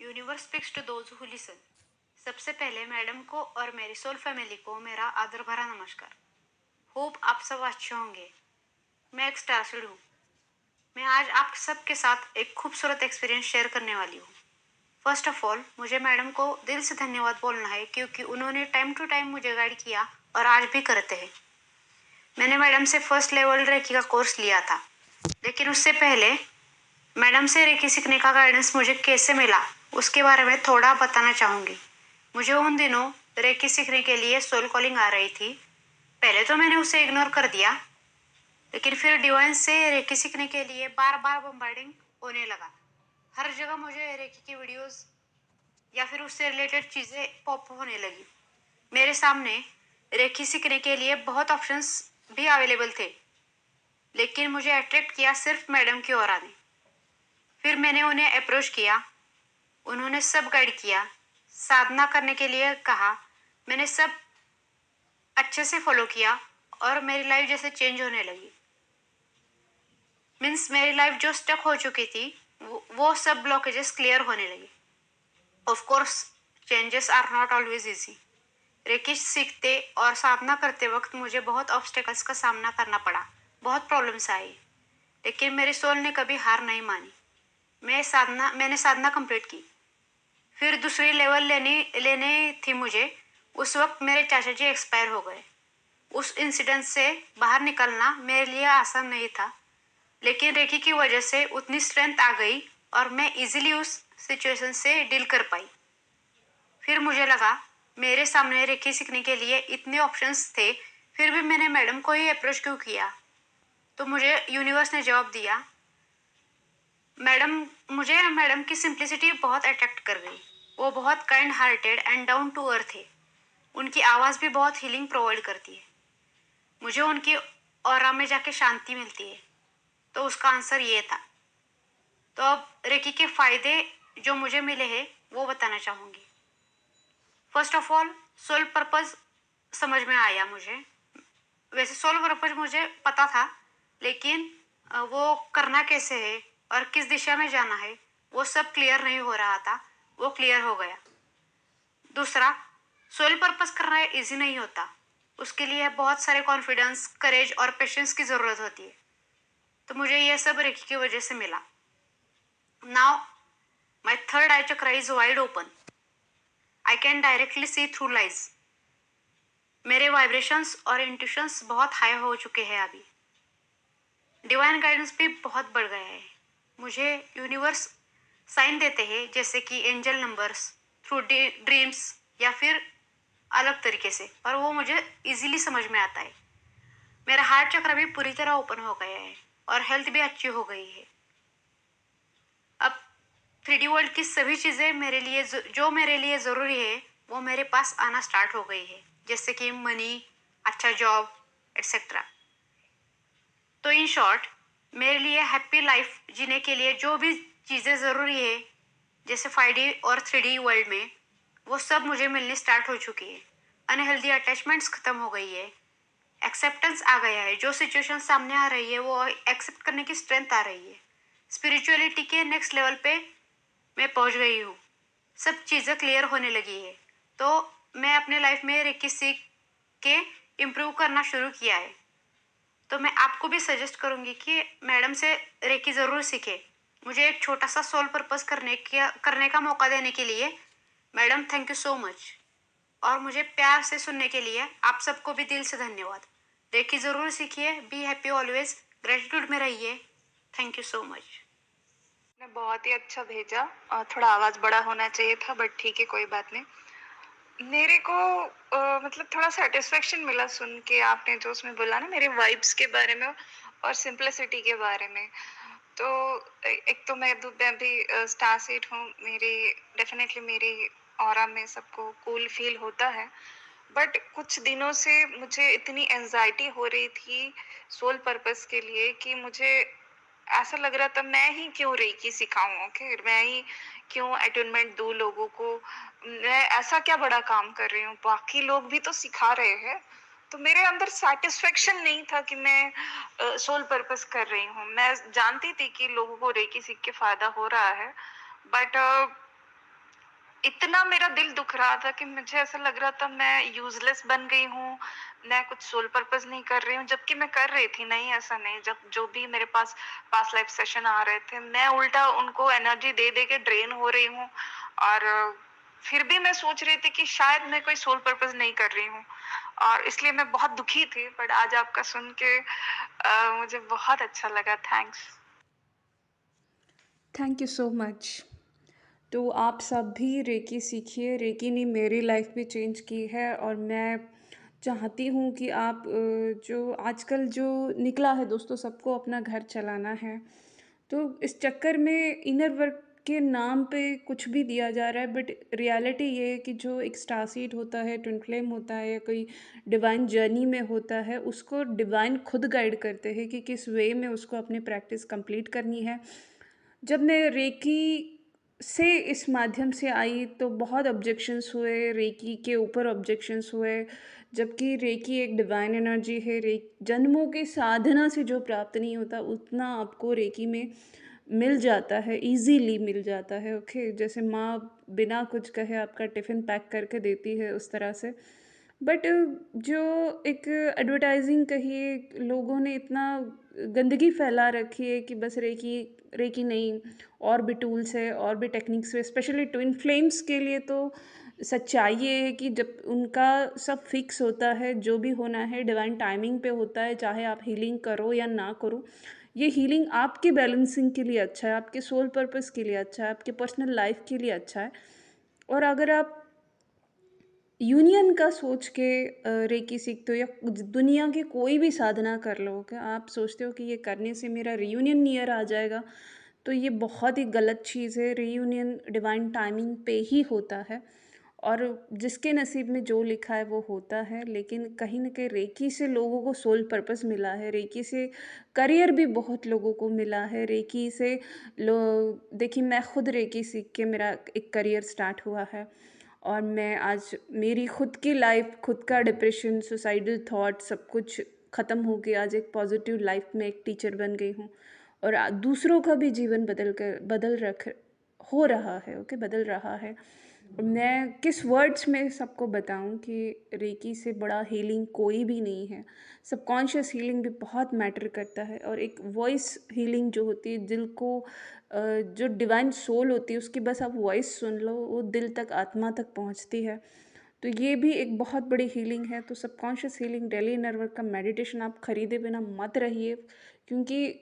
Universe speaks to those who listen. सबसे पहले madam को और मेरी सोल फैमिली को मेरा आदर भरा नमस्कार। होप आप सब अच्छे होंगे। मैं एक स्टार सीड हूँ। मैं आज आप सबके साथ एक खूबसूरत एक्सपीरियंस शेयर करने वाली हूँ। फर्स्ट ऑफ ऑल मुझे मैडम को दिल से धन्यवाद बोलना है क्योंकि उन्होंने टाइम टू टाइम मुझे गाइड किया और आज भी करते हैं। मैंने मैडम से फर्स्ट लेवल रेकी का कोर्स लिया था, लेकिन उससे पहले मैडम से रेकी सीखने का गाइडेंस मुझे कैसे मिला उसके बारे में थोड़ा बताना चाहूँगी। मुझे उन दिनों रेकी सीखने के लिए सोल कॉलिंग आ रही थी। पहले तो मैंने उसे इग्नोर कर दिया, लेकिन फिर डिवाइन से रेकी सीखने के लिए बार बार बम्बार्डिंग होने लगा। हर जगह मुझे रेकी की वीडियोस या फिर उससे रिलेटेड चीज़ें पॉप होने लगी। मेरे सामने रेकी सीखने के लिए बहुत ऑप्शंस भी अवेलेबल थे, लेकिन मुझे अट्रैक्ट किया सिर्फ मैडम की ऑरा ने। फिर मैंने उन्हें अप्रोच किया, उन्होंने सब गाइड किया, साधना करने के लिए कहा। मैंने सब अच्छे से फॉलो किया और मेरी लाइफ जैसे चेंज होने लगी। मीन्स मेरी लाइफ जो स्टक हो चुकी थी वो सब ब्लॉकेजेस क्लियर होने लगी। Of course changes are not always easy. Reiki सीखते और साधना करते वक्त मुझे बहुत ऑब्स्टेकल्स का सामना करना पड़ा, बहुत प्रॉब्लम्स आई, लेकिन मेरी सोल ने कभी हार नहीं मानी। मैंने साधना कंप्लीट की। फिर दूसरी लेवल लेने लेने थी मुझे। उस वक्त मेरे चाचा जी एक्सपायर हो गए। उस इंसिडेंट से बाहर निकलना मेरे लिए आसान नहीं था, लेकिन रेकी की वजह से उतनी स्ट्रेंथ आ गई और मैं इजीली उस सिचुएशन से डील कर पाई। फिर मुझे लगा मेरे सामने रेकी सीखने के लिए इतने ऑप्शंस थे, फिर भी मैंने मैडम को ही अप्रोच क्यों किया। तो मुझे यूनिवर्स ने जवाब दिया। मुझे मैडम की सिंप्लिसिटी बहुत अट्रैक्ट कर गई। वो बहुत kind hearted and down to earth है। उनकी आवाज़ भी बहुत हीलिंग प्रोवाइड करती है। मुझे उनकी ऑरा में जाके शांति मिलती है। तो उसका आंसर ये था। तो अब रेकी के फ़ायदे जो मुझे मिले हैं वो बताना चाहूँगी। First of all soul purpose समझ में आया मुझे। वैसे सोल पर्पस मुझे पता था, लेकिन वो करना कैसे है और किस दिशा में जाना है वो सब क्लियर नहीं हो रहा था। वो क्लियर हो गया। दूसरा, सोल पर्पस करना इजी नहीं होता। उसके लिए बहुत सारे कॉन्फिडेंस, करेज और पेशेंस की ज़रूरत होती है। तो मुझे ये सब रेकी की वजह से मिला। Now my third eye chakra is wide open. I can directly see through lies. मेरे वाइब्रेशंस और इंट्यूशंस बहुत हाई हो चुके हैं अभी। डिवाइन गाइडेंस भी बहुत बढ़ गया है। मुझे यूनिवर्स साइन देते हैं, जैसे कि एंजल नंबर्स, थ्रू ड्रीम्स या फिर अलग तरीके से, और वो मुझे इजीली समझ में आता है। मेरा हार्ट चक्र भी पूरी तरह ओपन हो गया है और हेल्थ भी अच्छी हो गई है। अब 3D वर्ल्ड की सभी चीज़ें जो मेरे लिए ज़रूरी है वो मेरे पास आना स्टार्ट हो गई है, जैसे कि मनी, अच्छा जॉब, एट्सेट्रा। तो इन शॉर्ट, मेरे लिए हैप्पी लाइफ जीने के लिए जो भी चीज़ें ज़रूरी है, जैसे 5D और 3D वर्ल्ड में, वो सब मुझे मिलनी स्टार्ट हो चुकी है। अनहेल्दी अटैचमेंट्स ख़त्म हो गई है। एक्सेप्टेंस आ गया है। जो सिचुएशन सामने आ रही है वो एक्सेप्ट करने की स्ट्रेंथ आ रही है। स्पिरिचुअलिटी के नेक्स्ट लेवल पे मैं पहुंच गई हूँ। सब चीज़ें क्लियर होने लगी है। तो मैं अपने लाइफ में रेकी सीख के इम्प्रूव करना शुरू किया है। तो मैं आपको भी सजेस्ट करूँगी कि मैडम से रेकी ज़रूर सीखें। मुझे एक छोटा सा सोल पर्पस करने का मौका देने के लिए madam thank you so much. और मुझे प्यार से सुनने के लिए आप सबको भी दिल से धन्यवाद। रेकी ज़रूर सीखिए। Be happy always. ग्रेटिट्यूड में रहिए। Thank you so much. ने बहुत ही अच्छा भेजा और थोड़ा आवाज बड़ा होना चाहिए था, बट ठीक है, कोई बात नहीं। मेरे को मतलब थोड़ा सेटिस्फेक्शन मिला सुन के आपने जो उसमें बोला ना मेरे वाइब्स के बारे में और सिंपलिसिटी के बारे में। तो एक तो मैं भी स्टार सीड हूँ। मेरी डेफिनेटली मेरी ऑरा में सबको कूल फील होता है, बट कुछ दिनों से मुझे इतनी एंजाइटी हो रही थी सोल पर्पस के लिए कि मुझे ऐसा लग रहा था मैं ही क्यों रेकी सिखाऊं, ओके, मैं ही क्यों अटेनमेंट दूं लोगों को। मैं ऐसा क्या बड़ा काम कर रही हूँ, बाकी लोग भी तो सिखा रहे हैं। तो मेरे अंदर सेटिस्फेक्शन नहीं था कि मैं सोल पर्पस कर रही हूँ। मैं जानती थी कि लोगों को रेकी सीख के फायदा हो रहा है, बट इतना मेरा दिल दुख रहा था कि मुझे ऐसा लग रहा था मैं यूज़लेस बन गई हूँ, मैं कुछ सोल पर्पस नहीं कर रही हूँ, जबकि मैं कर रही थी। नहीं, ऐसा नहीं, जब जो भी मेरे पास पास्ट लाइफ सेशन आ रहे थे, मैं उल्टा उनको एनर्जी दे-दे के ड्रेन हो रही हूँ। और फिर भी मैं सोच रही थी कि शायद मैं कोई सोल पर्पस नहीं कर रही हूँ, और इसलिए मैं बहुत दुखी थी। बट आज आपका सुन के मुझे बहुत अच्छा लगा। Thanks. Thank you so much. तो आप सब भी रेकी सीखिए। रेकी ने मेरी लाइफ भी चेंज की है और मैं चाहती हूँ कि आप जो आजकल जो निकला है दोस्तों, सबको अपना घर चलाना है, तो इस चक्कर में इनर वर्क के नाम पे कुछ भी दिया जा रहा है, बट रियलिटी ये है कि जो एक स्टार सीड होता है, ट्विन फ्लेम होता है, या कोई डिवाइन जर्नी में होता है, उसको डिवाइन खुद गाइड करते हैं कि किस वे में उसको अपनी प्रैक्टिस कंप्लीट करनी है। जब मैं रेकी से इस माध्यम से आई तो बहुत ऑब्जेक्शंस हुए, रेकी के ऊपर ऑब्जेक्शंस हुए, जबकि रेकी एक डिवाइन एनर्जी है। रे जन्मों की साधना से जो प्राप्त नहीं होता उतना आपको रेकी में मिल जाता है, ईज़िली मिल जाता है। ओके, जैसे माँ बिना कुछ कहे आपका टिफ़िन पैक करके देती है, उस तरह से। बट जो एक एडवर्टाइजिंग कहिए, लोगों ने इतना गंदगी फैला रखी है कि बस रेकी रेकी नहीं, और भी टूल्स है, और भी टेक्निक्स है। स्पेशली ट्विन फ्लेम्स के लिए तो सच्चाई ये है कि जब उनका सब फिक्स होता है, जो भी होना है डिवाइन टाइमिंग पे होता है, चाहे आप हीलिंग करो या ना करो। ये हीलिंग आपके बैलेंसिंग के लिए अच्छा है, आपके सोल पर्पस के लिए अच्छा है, आपके पर्सनल लाइफ के लिए अच्छा है। और अगर आप यूनियन का सोच के रेकी सीखते हो या दुनिया की कोई भी साधना कर लो, कि आप सोचते हो कि ये करने से मेरा रियूनियन नियर आ जाएगा, तो ये बहुत ही गलत चीज़ है। रियूनियन डिवाइन टाइमिंग पे ही होता है, और जिसके नसीब में जो लिखा है वो होता है। लेकिन कहीं न कहीं रेकी से लोगों को सोल पर्पस मिला है, रेकी से करियर भी बहुत लोगों को मिला है, रेकी से लो देखिए, मैं खुद रेकी सीख के मेरा एक करियर स्टार्ट हुआ है, और मैं आज मेरी खुद की लाइफ, खुद का डिप्रेशन, सुसाइडल थॉट सब कुछ ख़त्म हो गया। आज एक पॉजिटिव लाइफ में एक टीचर बन गई हूँ, और दूसरों का भी जीवन बदल रख हो रहा है। ओके, बदल रहा है। मैं किस वर्ड्स में सबको बताऊं कि रेकी से बड़ा हीलिंग कोई भी नहीं है। सबकॉन्शियस हीलिंग भी बहुत मैटर करता है, और एक वॉइस हीलिंग जो होती है, दिल को जो डिवाइन सोल होती है उसकी बस आप वॉइस सुन लो, वो दिल तक, आत्मा तक पहुंचती है। तो ये भी एक बहुत बड़ी हीलिंग है। तो subconscious healing, daily inner work का मेडिटेशन आप खरीदे बिना मत रहिए, क्योंकि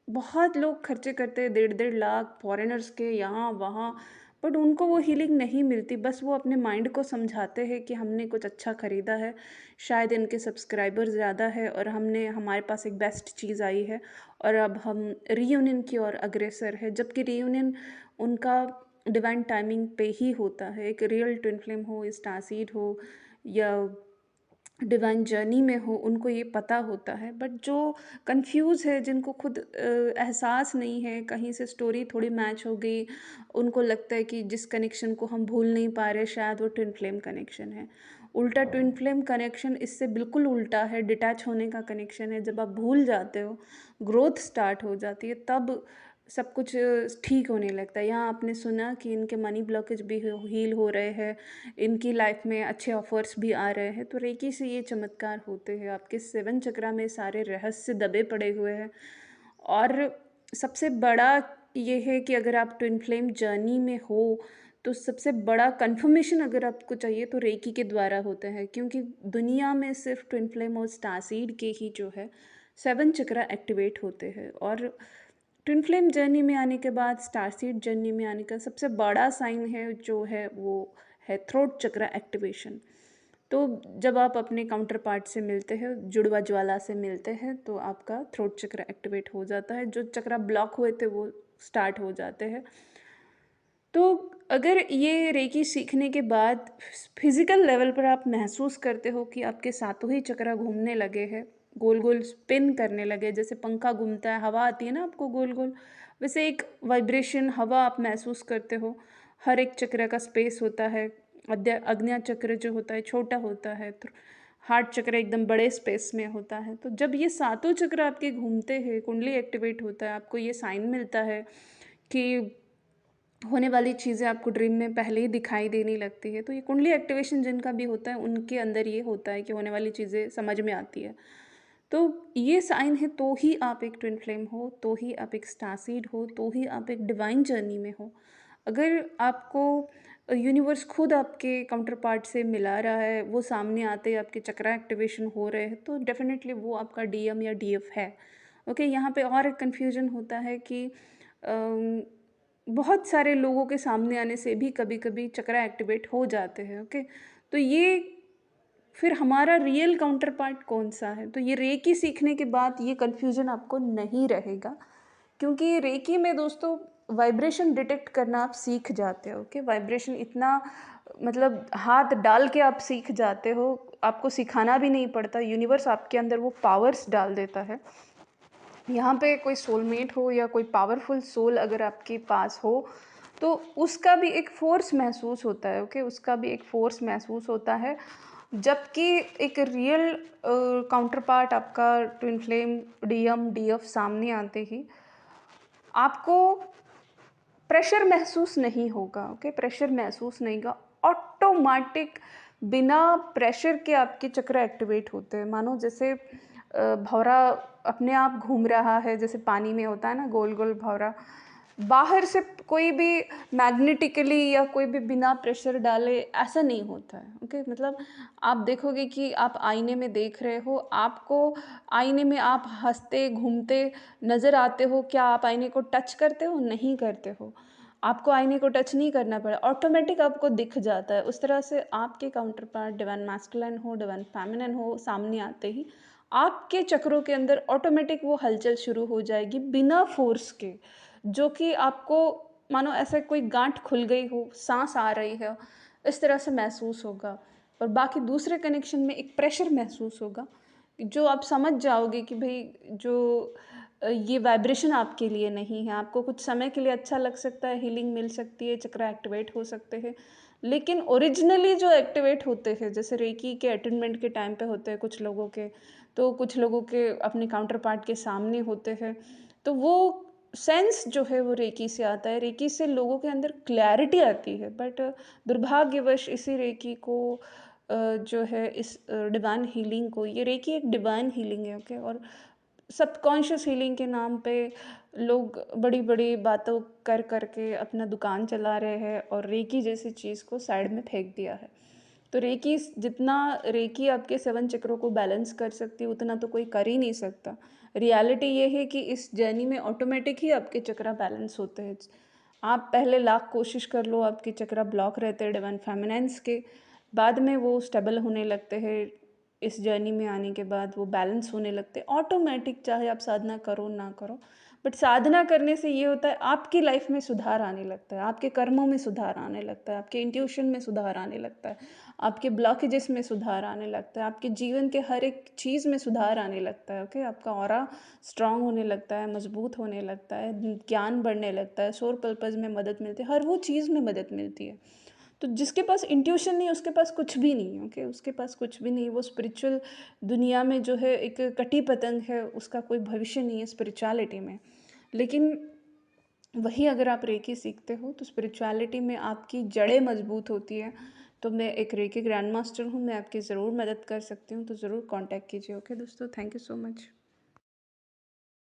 बहुत लोग खर्चे करते हैं 1.5 लाख फॉरेनर्स के यहाँ वहाँ, बट उनको वो हीलिंग नहीं मिलती। बस वो अपने माइंड को समझाते हैं कि हमने कुछ अच्छा ख़रीदा है, शायद इनके सब्सक्राइबर ज़्यादा है, और हमारे पास एक बेस्ट चीज़ आई है, और अब हम रीयूनियन की ओर अग्रसर है। जबकि रीयूनियन उनका डिवाइन टाइमिंग पे ही होता है। एक रियल ट्विन फ्लेम हो, स्टारसीड हो, या डिवाइन जर्नी में हो, उनको ये पता होता है। बट जो कंफ्यूज है, जिनको खुद एहसास नहीं है, कहीं से स्टोरी थोड़ी मैच हो गई, उनको लगता है कि जिस कनेक्शन को हम भूल नहीं पा रहे, शायद वो ट्विन फ्लेम कनेक्शन है। उल्टा, ट्विन फ्लेम कनेक्शन इससे बिल्कुल उल्टा है, डिटैच होने का कनेक्शन है। जब आप भूल जाते हो, ग्रोथ स्टार्ट हो जाती है, तब सब कुछ ठीक होने लगता है। यहाँ आपने सुना कि इनके मनी ब्लॉकेज भी हील हो रहे हैं, इनकी लाइफ में अच्छे ऑफर्स भी आ रहे हैं। तो रेकी से ये चमत्कार होते हैं। आपके 7 चक्रा में सारे रहस्य दबे पड़े हुए हैं। और सबसे बड़ा ये है कि अगर आप ट्विन फ्लेम जर्नी में हो, तो सबसे बड़ा कंफर्मेशन अगर आपको चाहिए तो रेकी के द्वारा होता है, क्योंकि दुनिया में सिर्फ ट्विन फ्लेम और स्टारसीड के ही जो है 7 चक्रा एक्टिवेट होते हैं। और ट्विन फ्लेम जर्नी में आने के बाद स्टारसीड जर्नी में आने का सबसे बड़ा साइन है जो है वो है थ्रोट चक्र एक्टिवेशन। तो जब आप अपने काउंटर पार्ट से मिलते हैं, जुड़वा ज्वाला से मिलते हैं, तो आपका थ्रोट चक्र एक्टिवेट हो जाता है। जो चक्र ब्लॉक हुए थे वो स्टार्ट हो जाते हैं। तो अगर ये रेकी सीखने के बाद फिजिकल लेवल पर आप महसूस करते हो कि आपके सातों ही चक्र घूमने लगे हैं, गोल गोल स्पिन करने लगे, जैसे पंखा घूमता है, हवा आती है ना आपको गोल गोल, वैसे एक वाइब्रेशन हवा आप महसूस करते हो। हर एक चक्र का स्पेस होता है। अग्न्या चक्र जो होता है छोटा होता है, तो हार्ट चक्र एकदम बड़े स्पेस में होता है। तो जब ये सातों चक्र आपके घूमते हैं, कुंडली एक्टिवेट होता है, आपको ये साइन मिलता है कि होने वाली चीज़ें आपको ड्रीम में पहले ही दिखाई देने लगती है। तो ये कुंडली एक्टिवेशन जिनका भी होता है उनके अंदर ये होता है कि होने वाली चीज़ें समझ में आती है। तो ये साइन है तो ही आप एक ट्विन फ्लेम हो, तो ही आप एक स्टारसीड हो, तो ही आप एक डिवाइन जर्नी में हो। अगर आपको यूनिवर्स खुद आपके काउंटर पार्ट से मिला रहा है, वो सामने आते ही आपके चक्रा एक्टिवेशन हो रहे हैं, तो डेफिनेटली वो आपका डीएम या डीएफ है। ओके, यहाँ पे और एक कन्फ्यूजन होता है कि बहुत सारे लोगों के सामने आने से भी कभी कभी चक्रा एक्टिवेट हो जाते हैं। ओके, तो ये फिर हमारा रियल काउंटर पार्ट कौन सा है? तो ये रेकी सीखने के बाद ये कन्फ्यूजन आपको नहीं रहेगा, क्योंकि रेकी में दोस्तों वाइब्रेशन डिटेक्ट करना आप सीख जाते हो। ओके, वाइब्रेशन इतना मतलब हाथ डाल के आप सीख जाते हो, आपको सिखाना भी नहीं पड़ता, यूनिवर्स आपके अंदर वो पावर्स डाल देता है। यहाँ पे कोई सोलमेट हो या कोई पावरफुल सोल अगर आपके पास हो, तो उसका भी एक फोर्स महसूस होता है। ओके, उसका भी एक फोर्स महसूस होता है, जबकि एक रियल काउंटर पार्ट आपका ट्विन फ्लेम डीएम डीएफ सामने आते ही आपको प्रेशर महसूस नहीं होगा। ओके, प्रेशर महसूस नहीं होगा, ऑटोमेटिक बिना प्रेशर के आपके चक्र एक्टिवेट होते हैं। मानो जैसे भंवरा अपने आप घूम रहा है, जैसे पानी में होता है ना गोल गोल भंवरा, बाहर से कोई भी मैग्नेटिकली या कोई भी बिना प्रेशर डाले ऐसा नहीं होता है। ओके, मतलब आप देखोगे कि आप आईने में देख रहे हो, आपको आईने में आप हंसते घूमते नज़र आते हो, क्या आप आईने को टच करते हो? नहीं करते हो। आपको आईने को टच नहीं करना पड़ा, ऑटोमेटिक आपको दिख जाता है। उस तरह से आपके काउंटर पार्ट डिवाइन मैस्कुलिन हो, डिवाइन फेमिनिन हो, सामने आते ही आपके चक्रों के अंदर ऑटोमेटिक वो हलचल शुरू हो जाएगी बिना फोर्स के, जो कि आपको मानो ऐसे कोई गांठ खुल गई हो, सांस आ रही है, इस तरह से महसूस होगा। और बाकी दूसरे कनेक्शन में एक प्रेशर महसूस होगा, जो आप समझ जाओगे कि भाई जो ये वाइब्रेशन आपके लिए नहीं है। आपको कुछ समय के लिए अच्छा लग सकता है, हीलिंग मिल सकती है, चक्र एक्टिवेट हो सकते हैं, लेकिन ओरिजिनली जो एक्टिवेट होते हैं, जैसे रेकी के अटेनमेंट के टाइम पे होते हैं कुछ लोगों के, तो कुछ लोगों के अपने काउंटर पार्ट के सामने होते हैं, तो वो सेंस जो है वो रेकी से आता है। रेकी से लोगों के अंदर क्लैरिटी आती है, बट दुर्भाग्यवश इसी रेकी को जो है इस डिवाइन हीलिंग को, ये रेकी एक डिवाइन हीलिंग है। ओके, और सबकॉन्शियस हीलिंग के नाम पे लोग बड़ी बड़ी बातों कर करके अपना दुकान चला रहे हैं और रेकी जैसी चीज़ को साइड में फेंक दिया है। तो रेकी जितना रेकी आपके 7 चक्रों को बैलेंस कर सकती है, उतना तो कोई कर ही नहीं सकता। रियलिटी ये है कि इस जर्नी में ऑटोमेटिक ही आपके चक्रा बैलेंस होते हैं। आप पहले लाख कोशिश कर लो, आपके चक्रा ब्लॉक रहते हैं डिवाइन फेमिनाइन्स के, बाद में वो स्टेबल होने लगते हैं। इस जर्नी में आने के बाद वो बैलेंस होने लगते हैं ऑटोमेटिक, चाहे आप साधना करो ना करो। बट साधना करने से ये होता है आपकी लाइफ में सुधार आने लगता है, आपके कर्मों में सुधार आने लगता है, आपके इंट्यूशन में सुधार आने लगता है, आपके ब्लॉकेजेस में सुधार आने लगता है, आपके जीवन के हर एक चीज़ में सुधार आने लगता है। ओके, आपका ऑरा स्ट्रांग होने लगता है, मजबूत होने लगता है, ज्ञान बढ़ने लगता है, सोल पर्पज़ में मदद मिलती है, हर वो चीज़ में मदद मिलती है। तो जिसके पास इंट्यूशन नहीं, उसके पास कुछ भी नहीं है। ओके, उसके पास कुछ भी नहीं, वो स्पिरिचुअल दुनिया में जो है एक कटी पतंग है, उसका कोई भविष्य नहीं है स्पिरिचुअलिटी में। लेकिन वही अगर आप रेकी सीखते हो तो स्पिरिचुअलिटी में आपकी जड़ें मजबूत होती है। तो मैं एक रेकी ग्रैंड मास्टर हूँ, मैं आपकी ज़रूर मदद कर सकती हूँ, तो ज़रूर कांटेक्ट कीजिए। ओके दोस्तों, थैंक यू सो मच।